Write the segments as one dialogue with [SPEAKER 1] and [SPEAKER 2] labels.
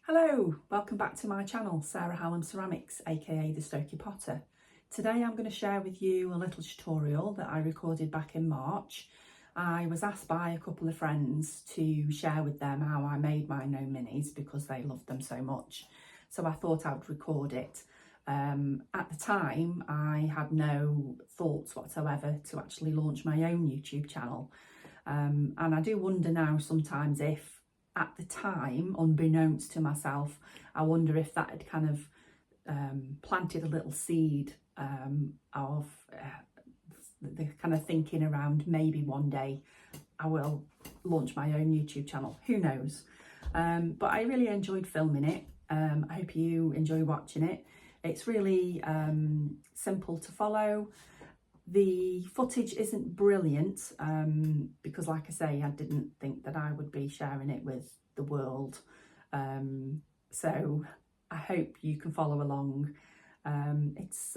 [SPEAKER 1] Hello, welcome back to my channel, Sarah Hallam Ceramics, aka The Stoky Potter. Today I'm going to share with you a little tutorial that I recorded back in March. I was asked by a couple of friends to share with them how I made my Gnome minis because they loved them so much. So I thought I would record it. At the time, I had no thoughts whatsoever to actually launch my own YouTube channel. And I do wonder now sometimes if at the time, unbeknownst to myself, I wonder if that had kind of planted a little seed of the kind of thinking around maybe one day I will launch my own YouTube channel. Who knows? But I really enjoyed filming it. I hope you enjoy watching it. It's really simple to follow. The footage isn't brilliant because, like I say, I didn't think that I would be sharing it with the world. So I hope you can follow along. It's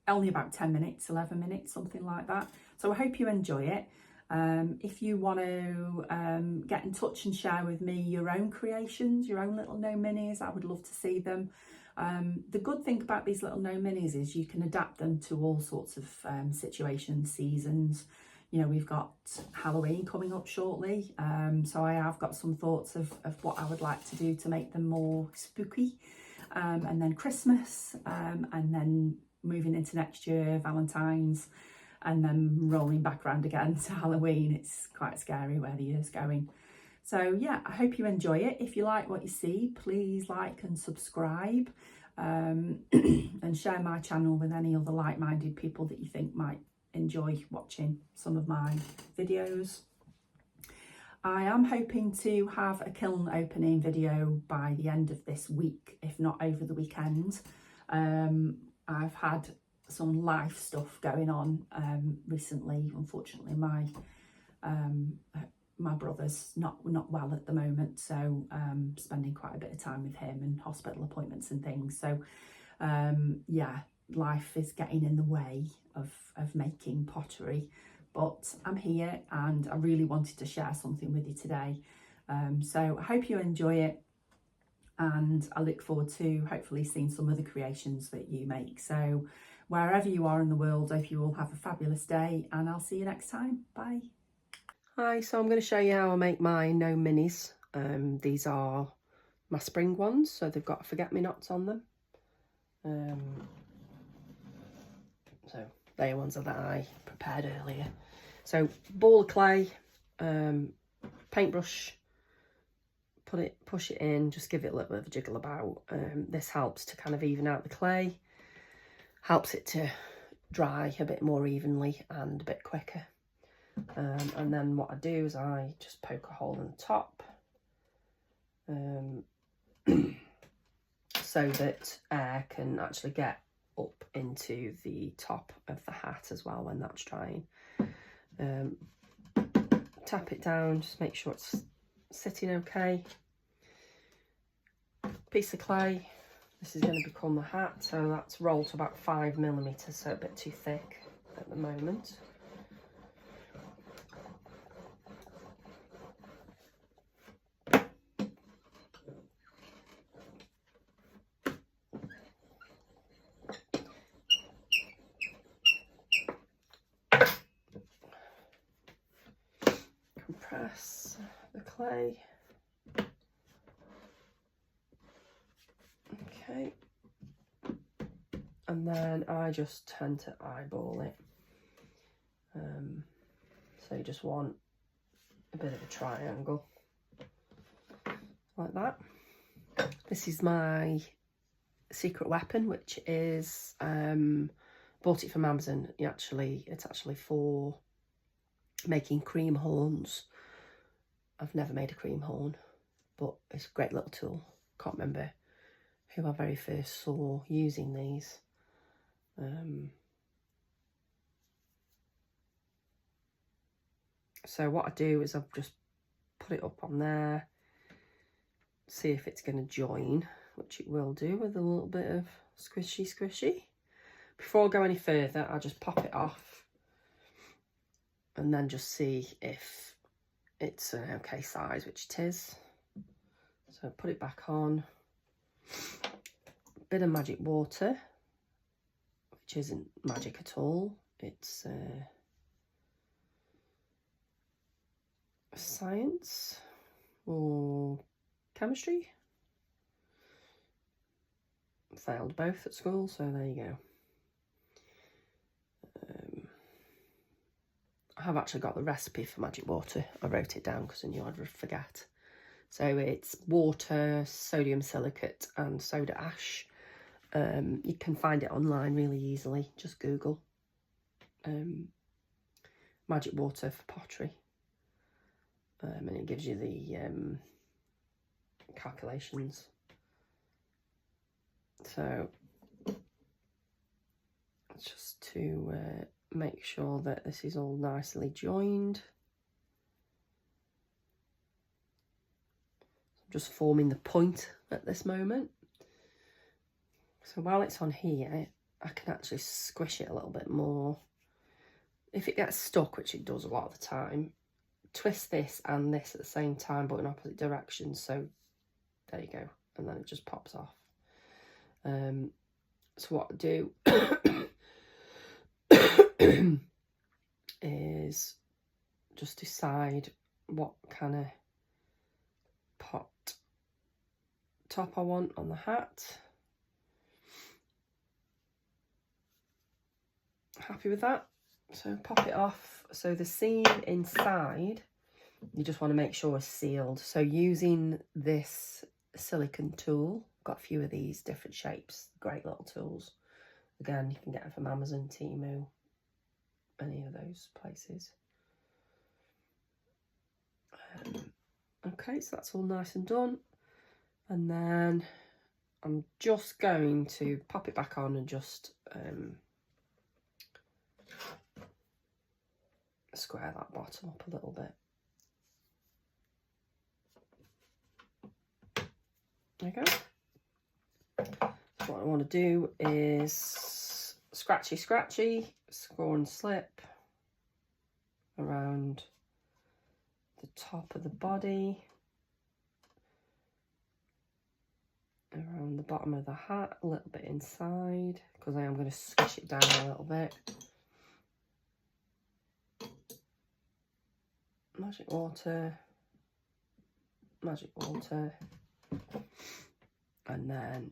[SPEAKER 1] only about 10 minutes, 11 minutes, something like that. So I hope you enjoy it. If you want to get in touch and share with me your own creations, your own little Gnome minis, I would love to see them. The good thing about these little Gnome minis is you can adapt them to all sorts of situations, seasons. You know, we've got Halloween coming up shortly, so I have got some thoughts of what I would like to do to make them more spooky. And then Christmas, and then moving into next year, Valentine's, and then rolling back around again to Halloween. It's quite scary where the year's going. So yeah, I hope you enjoy it. If you like what you see, please like and subscribe, and share my channel with any other like-minded people that you think might enjoy watching some of my videos. I am hoping to have a kiln opening video by the end of this week, if not over the weekend. I've had some life stuff going on recently. Unfortunately, my brother's not well at the moment, so spending quite a bit of time with him and hospital appointments and things. So yeah, life is getting in the way of making pottery, but I'm here and I really wanted to share something with you today. So I hope you enjoy it, and I look forward to hopefully seeing some of the creations that you make. So wherever you are in the world, I hope you all have a fabulous day, and I'll see you next time. Bye. Hi, so I'm going to show you how I make my Gnome minis. These are my spring ones, so they've got forget-me-nots on them. So they're ones that I prepared earlier. So ball of clay, paintbrush, push it in, just give it a little bit of a jiggle about. This helps to kind of even out the clay, helps it to dry a bit more evenly and a bit quicker. And then what I do is I just poke a hole in the top, so that air can actually get up into the top of the hat as well when that's drying. Tap it down, just make sure it's sitting okay. Piece of clay, this is going to become the hat, so that's rolled to about 5mm, so a bit too thick at the moment. Compress the clay. Okay, and then I just tend to eyeball it. So you just want a bit of a triangle like that. This is my secret weapon, which is bought it from Amazon. It's actually for making cream horns. I've never made a cream horn, but it's a great little tool. Can't remember who I very first saw using these. So what I do is I've just put it up on there, see if it's going to join, which it will do with a little bit of squishy. Before I go any further, I'll just pop it off and then just see if it's an okay size, which it is.
[SPEAKER 2] So put it back on. Bit of magic water, which isn't magic at all. It's science or chemistry. Failed both at school, so there you go. I have actually got the recipe for magic water. I wrote it down because I knew I'd forget. So it's water, sodium silicate and soda ash. You can find it online really easily. Just Google magic water for pottery. And it gives you the calculations. So just to make sure that this is all nicely joined. I'm just forming the point at this moment. So while it's on here, I can actually squish it a little bit more. If it gets stuck, which it does a lot of the time, twist this and this at the same time, but in opposite directions. So there you go. And then it just pops off. So what I do is just decide what kind of pot top I want on the hat. Happy with that? So pop it off. So the seam inside, you just want to make sure it's sealed. So using this silicone tool, got a few of these different shapes, great little tools. Again, you can get them from Amazon, Temu, any of those places. Okay, so that's all nice and done. And then I'm just going to pop it back on and just square that bottom up a little bit. There you go. So what I want to do is scratchy, score and slip around the top of the body, around the bottom of the hat, a little bit inside, because I am going to squish it down a little bit. Magic water, and then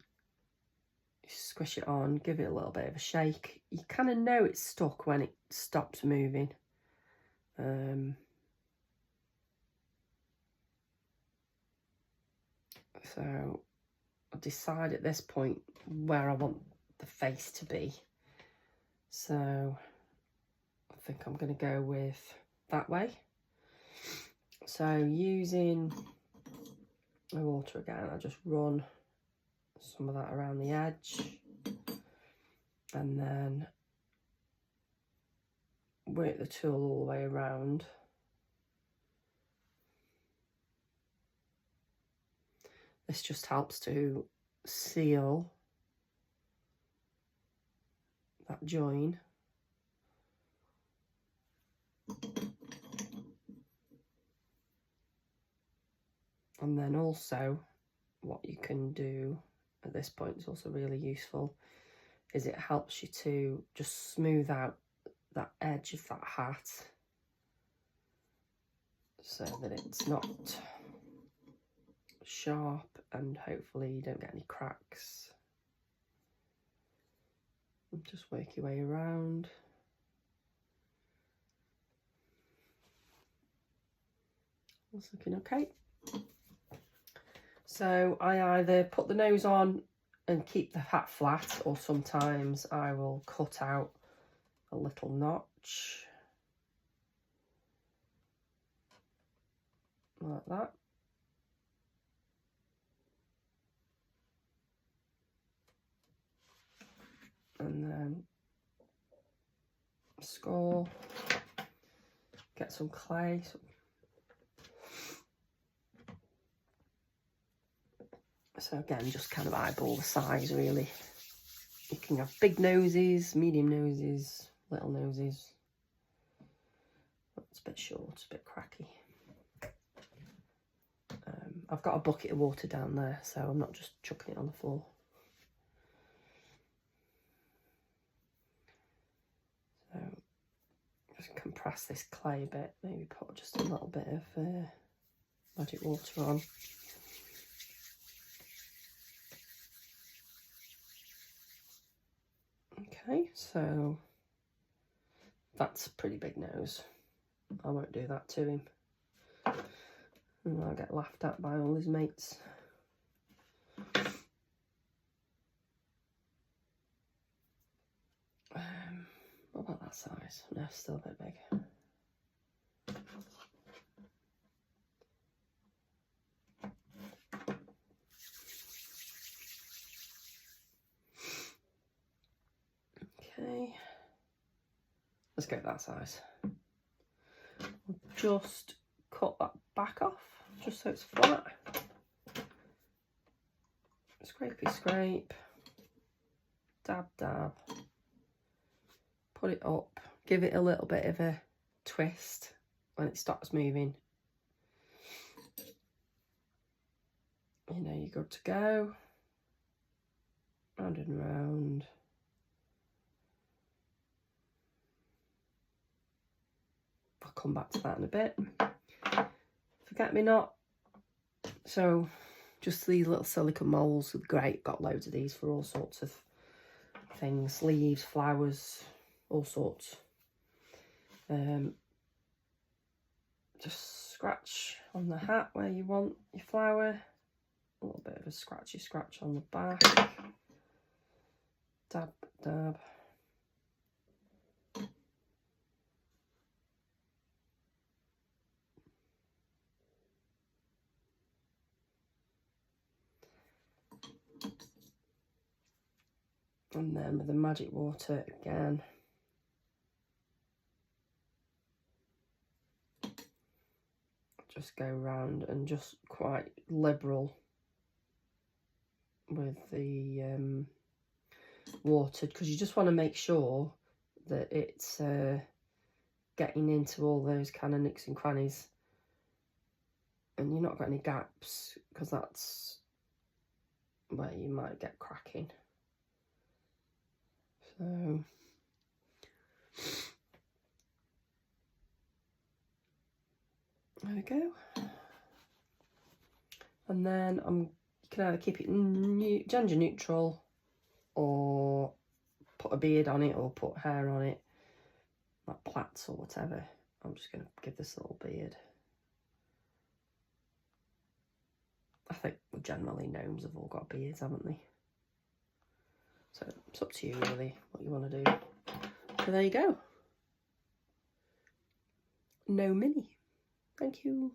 [SPEAKER 2] you squish it on, give it a little bit of a shake. You kind of know it's stuck when it stops moving. So I'll decide at this point where I want the face to be. So I think I'm going to go with that way. So using my water again, I just run some of that around the edge and then work the tool all the way around. This just helps to seal that join. And then also what you can do at this point is also really useful, is it helps you to just smooth out that edge of that hat so that it's not sharp, and hopefully you don't get any cracks. And just work your way around. That's looking okay. So I either put the nose on and keep the hat flat, or sometimes I will cut out a little notch like that. And then score, get some clay. So again, just kind of eyeball the size really. You can have big noses, medium noses, little noses. It's a bit short, it's a bit cracky. I've got a bucket of water down there, so I'm not just chucking it on the floor. So just compress this clay a bit, maybe put just a little bit of magic water on. Okay, so that's a pretty big nose. I won't do that to him. And I'll get laughed at by all his mates. What about that size? No, still a bit big. Okay, let's go that size. We'll just cut that back off, just so it's flat. Scrapey scrape, dab dab, put it up, give it a little bit of a twist when it stops moving. You know, you're good to go. Round and round. I'll come back to that in a bit. Forget-me-not. So just these little silicone molds, great, got loads of these for all sorts of things, leaves, flowers, all sorts. Just scratch on the hat where you want your flower, a little bit of a scratchy scratch on the back, dab dab. And then with the magic water again, just go round and just quite liberal with the water, because you just want to make sure that it's getting into all those kind of nooks and crannies and you're not got any gaps, because that's where you might get cracking. So there we go. And then you can either keep it gender neutral or put a beard on it or put hair on it, like plaits or whatever. I'm just going to give this a little beard. I think generally gnomes have all got beards, haven't they? So it's up to you really what you want to do. So there you go. Gnome mini. Thank you.